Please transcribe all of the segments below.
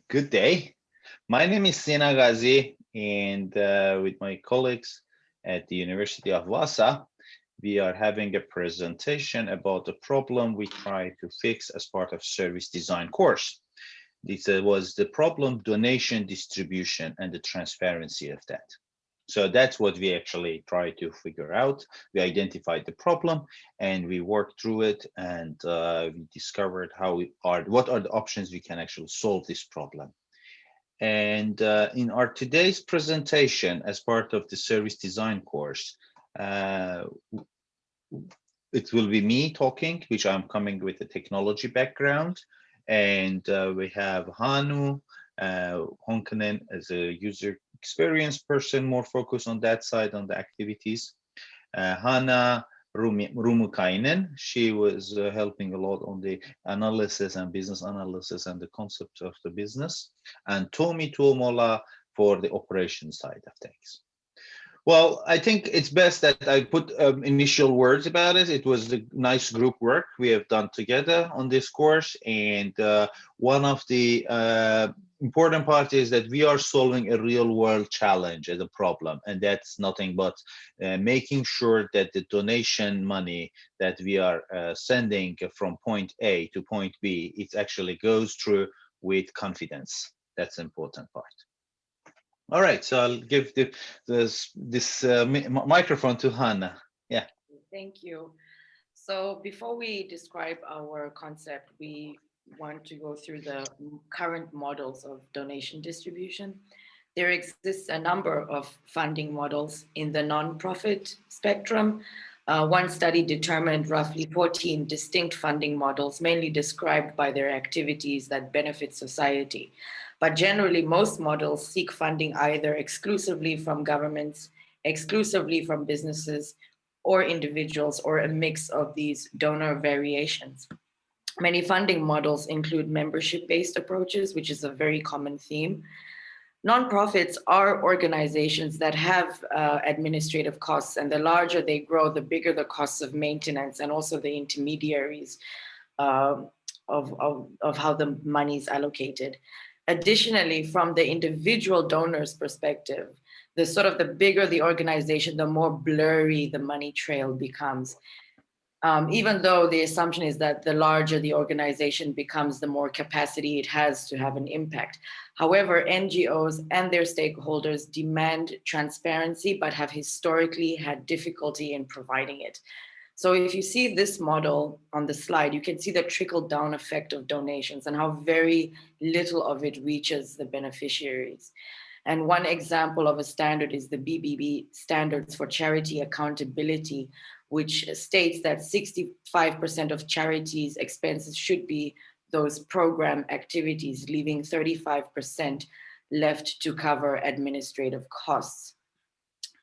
Good day. My name is Sina Ghazi, and with my colleagues at the University of Vaasa, we are having a presentation about a problem we try to fix as part of service design course. This was the problem donation distribution and the transparency of that. So that's what we actually try to figure out. We identified the problem and we worked through it, and we discovered what are the options we can actually solve this problem. And in our today's presentation, as part of the service design course, uh, it will be me talking, which I'm coming with a technology background. And we have Hanu Honkanen as a user experience person, more focused on that side, on the activities. Hana Rumukainen, she was helping a lot on the analysis and business analysis and the concept of the business. And Tomi Tuomola for the operation side of things. Well, I think it's best that I put initial words about it. It was a nice group work we have done together on this course. And one of the important part is that we are solving a real world challenge as a problem. And that's nothing but making sure that the donation money that we are sending from point A to point B, it actually goes through with confidence. That's the important part. All right, so I'll give this microphone to Hannah. Yeah. Thank you. So before we describe our concept, we want to go through the current models of donation distribution. There exists a number of funding models in the nonprofit spectrum. One study determined roughly 14 distinct funding models, mainly described by their activities that benefit society. But generally, most models seek funding either exclusively from governments, exclusively from businesses, or individuals, or a mix of these donor variations. Many funding models include membership based approaches, which is a very common theme. Nonprofits are organizations that have administrative costs, and the larger they grow, the bigger the costs of maintenance and also the intermediaries uh, of how the money is allocated. Additionally, from the individual donor's perspective, the sort of the bigger the organization, the more blurry the money trail becomes. Even though the assumption is that the larger the organization becomes, the more capacity it has to have an impact. However, NGOs and their stakeholders demand transparency, but have historically had difficulty in providing it. So if you see this model on the slide, you can see the trickle down effect of donations and how very little of it reaches the beneficiaries. And one example of a standard is the BBB standards for charity accountability, which states that 65% of charities' expenses should be those program activities, leaving 35% left to cover administrative costs.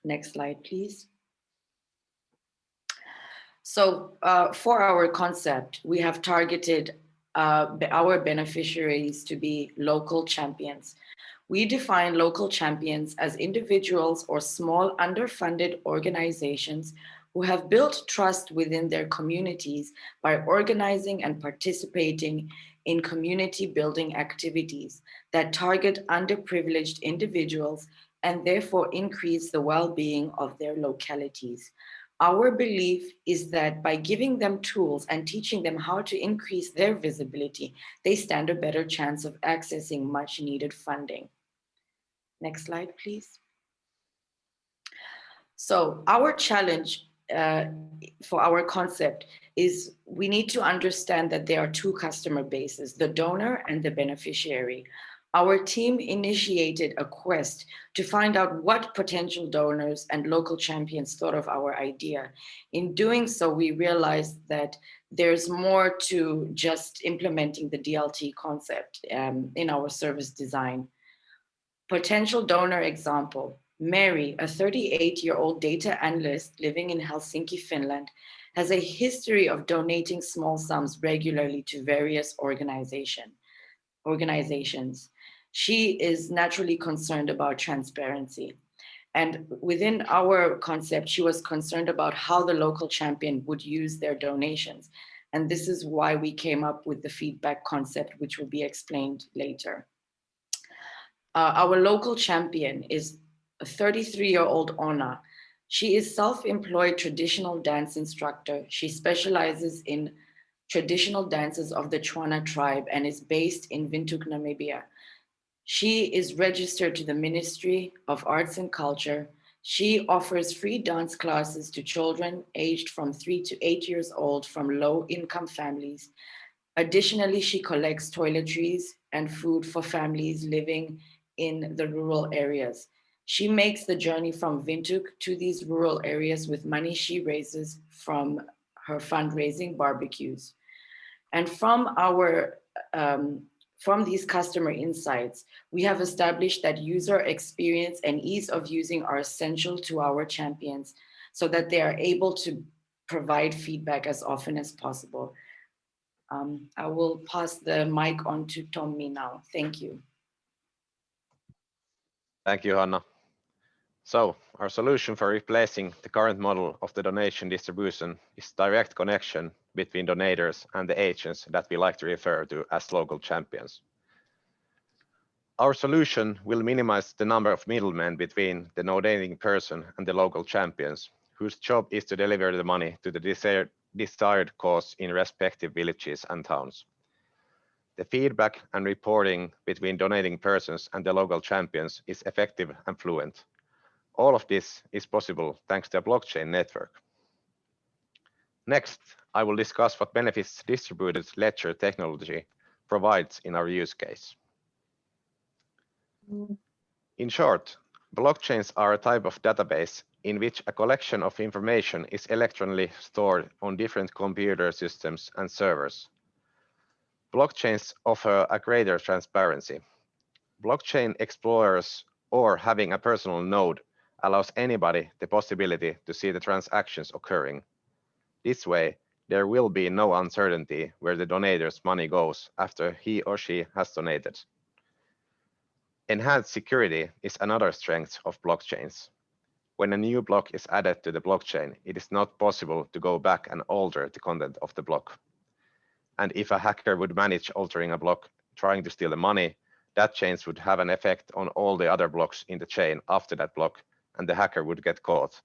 Next slide, please. So for our concept, we have targeted our beneficiaries to be local champions. We define local champions as individuals or small underfunded organizations who have built trust within their communities by organizing and participating in community building activities that target underprivileged individuals and therefore increase the well-being of their localities. Our belief is that by giving them tools and teaching them how to increase their visibility, they stand a better chance of accessing much needed funding. Next slide, please. So our challenge for our concept is we need to understand that there are two customer bases, the donor and the beneficiary. Our team initiated a quest to find out what potential donors and local champions thought of our idea. In doing so, we realized that there's more to just implementing the DLT concept in our service design. Potential donor example. Mary, a 38-year-old data analyst living in Helsinki, Finland, has a history of donating small sums regularly to various organizations. She is naturally concerned about transparency. And within our concept, she was concerned about how the local champion would use their donations. And this is why we came up with the feedback concept, which will be explained later. Our local champion is a 33-year-old Ona. She is self-employed traditional dance instructor. She specializes in traditional dances of the Chwana tribe and is based in Windhoek, Namibia. She is registered to the Ministry of Arts and Culture. She offers free dance classes to children aged from 3 to 8 years old from low-income families. Additionally, she collects toiletries and food for families living in the rural areas. She makes the journey from Windhoek to these rural areas with money she raises from her fundraising barbecues. And from these customer insights, we have established that user experience and ease of using are essential to our champions so that they are able to provide feedback as often as possible. I will pass the mic on to Tommy now. Thank you. Thank you, Hanna. So, our solution for replacing the current model of the donation distribution is direct connection between donators and the agents that we like to refer to as local champions. Our solution will minimize the number of middlemen between the donating person and the local champions, whose job is to deliver the money to the desired cause in respective villages and towns. The feedback and reporting between donating persons and the local champions is effective and fluent. All of this is possible thanks to a blockchain network. Next, I will discuss what benefits distributed ledger technology provides in our use case. In short, blockchains are a type of database in which a collection of information is electronically stored on different computer systems and servers. Blockchains offer a greater transparency. Blockchain explorers or having a personal node allows anybody the possibility to see the transactions occurring. This way, there will be no uncertainty where the donator's money goes after he or she has donated. Enhanced security is another strength of blockchains. When a new block is added to the blockchain, it is not possible to go back and alter the content of the block. And if a hacker would manage altering a block trying to steal the money, that change would have an effect on all the other blocks in the chain after that block, and the hacker would get caught.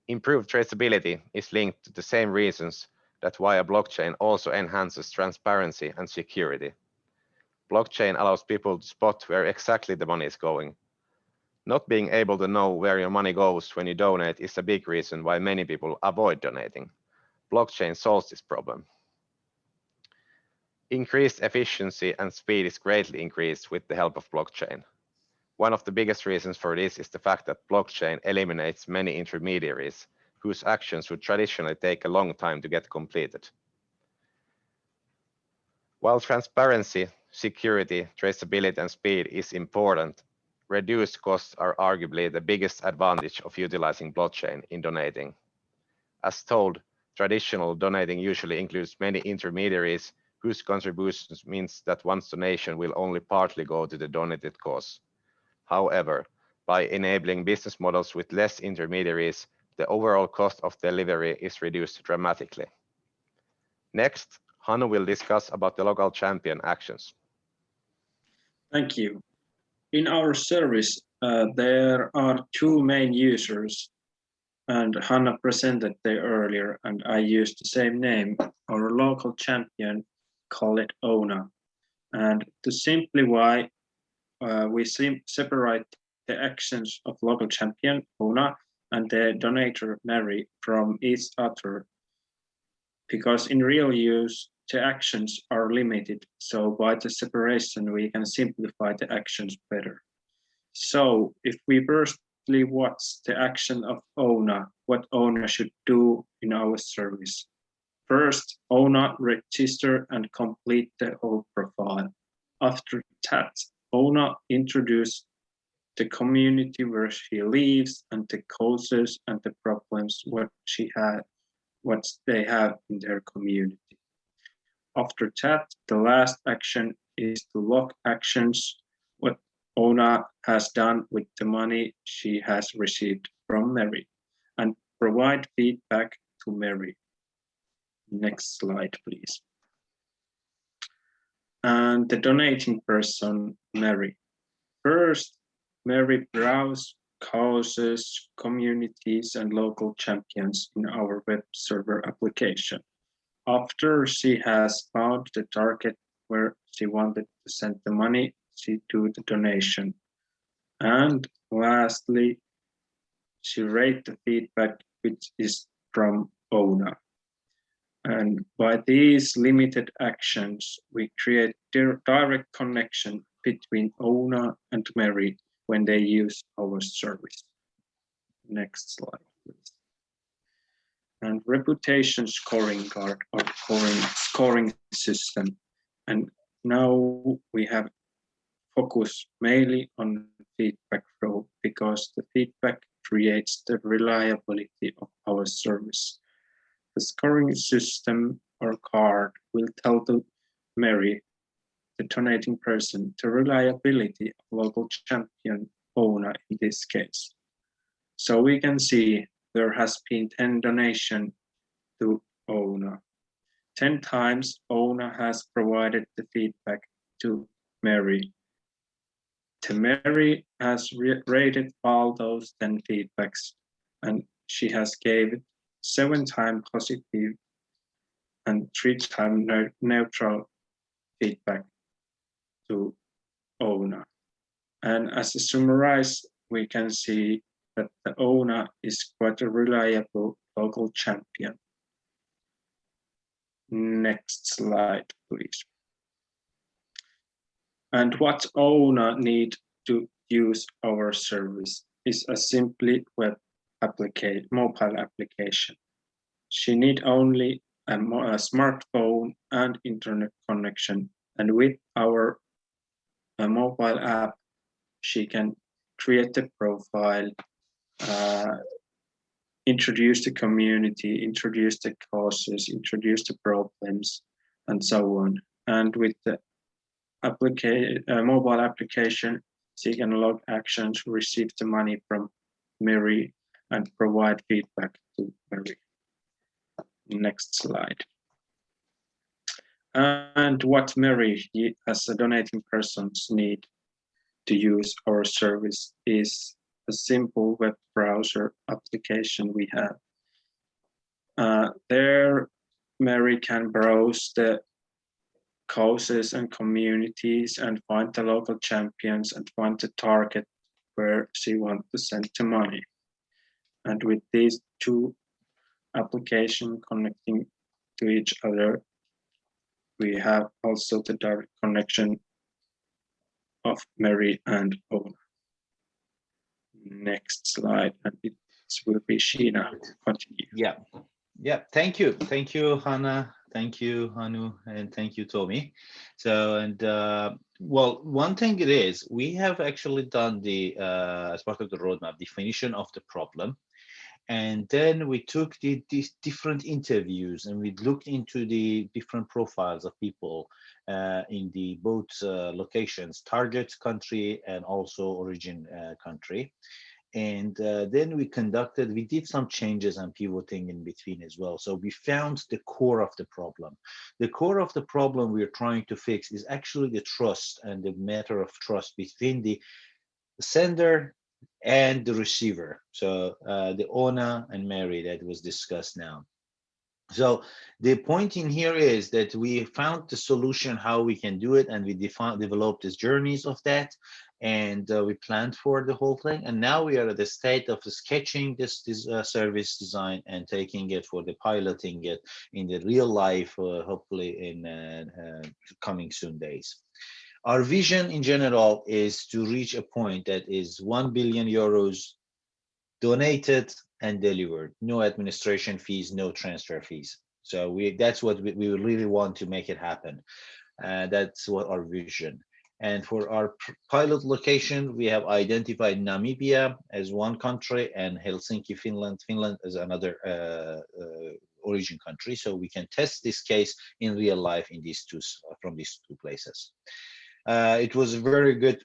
Improved traceability is linked to the same reasons that why a blockchain also enhances transparency and security. Blockchain allows people to spot where exactly the money is going. Not being able to know where your money goes when you donate is a big reason why many people avoid donating. Blockchain solves this problem. Increased efficiency and speed is greatly increased with the help of blockchain. One of the biggest reasons for this is the fact that blockchain eliminates many intermediaries whose actions would traditionally take a long time to get completed. While transparency, security, traceability, and speed is important, reduced costs are arguably the biggest advantage of utilizing blockchain in donating. As told, traditional donating usually includes many intermediaries whose contributions means that one's donation will only partly go to the donated cause. However, by enabling business models with less intermediaries, the overall cost of delivery is reduced dramatically. Next, Hannu will discuss about the local champion actions. Thank you. In our service, there are two main users, and Hanna presented there earlier, and I used the same name. Our local champion, call it Ona. And to simplify, we separate the actions of local champion, Ona, and the donator, Mary, from each other. Because in real use, the actions are limited. So by the separation, we can simplify the actions better. So if we firstly watch the action of Ona, what Ona should do in our service. First, Ona register and complete the whole profile. After that, Ona introduce the community where she lives and the causes and the problems what they have in their community. After that, the last action is to log actions, what Ona has done with the money she has received from Mary, and provide feedback to Mary. Next slide, please. And the donating person, Mary. First, Mary browsed causes, communities, and local champions in our web server application. After she has found the target where she wanted to send the money, she do the donation. And lastly, she rate the feedback which is from owner. And by these limited actions, we create direct connection between owner and Mary when they use our service. Next slide, please. And reputation scoring card or scoring system. And now we have focus mainly on feedback flow because the feedback creates the reliability of our service. The scoring system or card will tell the Mary, the donating person, the reliability of local champion owner in this case. So we can see there has been 10 donation to owner. 10 times owner has provided the feedback to Mary. The Mary has rated all those 10 feedbacks and she has gave 7 times positive and 3 times neutral feedback to owner. And as a summarize, we can see that the owner is quite a reliable local champion. Next slide, please. And what owner need to use our service is a simply mobile application. She need only a smartphone and internet connection, and with our mobile app, she can create a profile, introduce the community, introduce the causes, introduce the problems, and so on. And with the mobile application, she can log actions, receive the money from Mary, and provide feedback to Mary. Next slide. And what Mary, as a donating persons, need to use our service is a simple web browser application we have. There, Mary can browse the causes and communities and find the local champions and find the target where she wants to send the money. And with these two applications connecting to each other, we have also the direct connection of Mary and owner. Next slide, and it will be Sheena. Continue. Yeah. Thank you, Hannah. Thank you, Hanu, and thank you, Tommy. So, and well, one thing it is, we have actually done the as part of the roadmap definition of the problem, and then we took these different interviews and we looked into the different profiles of people in the both locations, target country and also origin country. And then we did some changes and pivoting in between as well. So we found the core of the problem. The core of the problem we're trying to fix is actually the trust and the matter of trust between the sender and the receiver. So the owner and Mary that was discussed now. So the point in here is that we found the solution how we can do it, and we developed these journeys of that, and we planned for the whole thing. And now we are at the state of sketching this service design and taking it for the piloting it in the real life, hopefully in coming soon days. Our vision in general is to reach a point that is 1 billion euros donated and delivered, no administration fees, no transfer fees. So that's what we really want to make it happen. That's what our vision. And for our pilot location, we have identified Namibia as one country and Helsinki, Finland as another origin country. So we can test this case in real life in these from these two places. It was a very good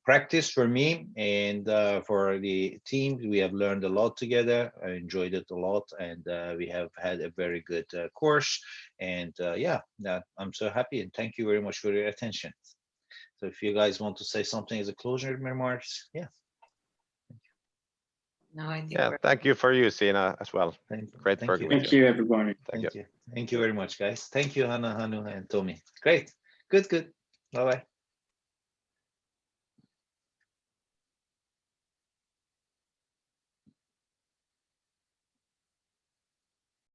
practice for me and for the team. We have learned a lot together. I enjoyed it a lot, and we have had a very good course. And yeah, I'm so happy, and thank you very much for your attention. So if you guys want to say something as a closing remarks, yeah. No, I think Yeah, we're thank you for you, Sina, as well. Great Thank working you. with Thank you, everybody. Thank you. Thank you very much, guys. Thank you, Hannah, Hanu, and Tommy. Great. Good. Bye-bye.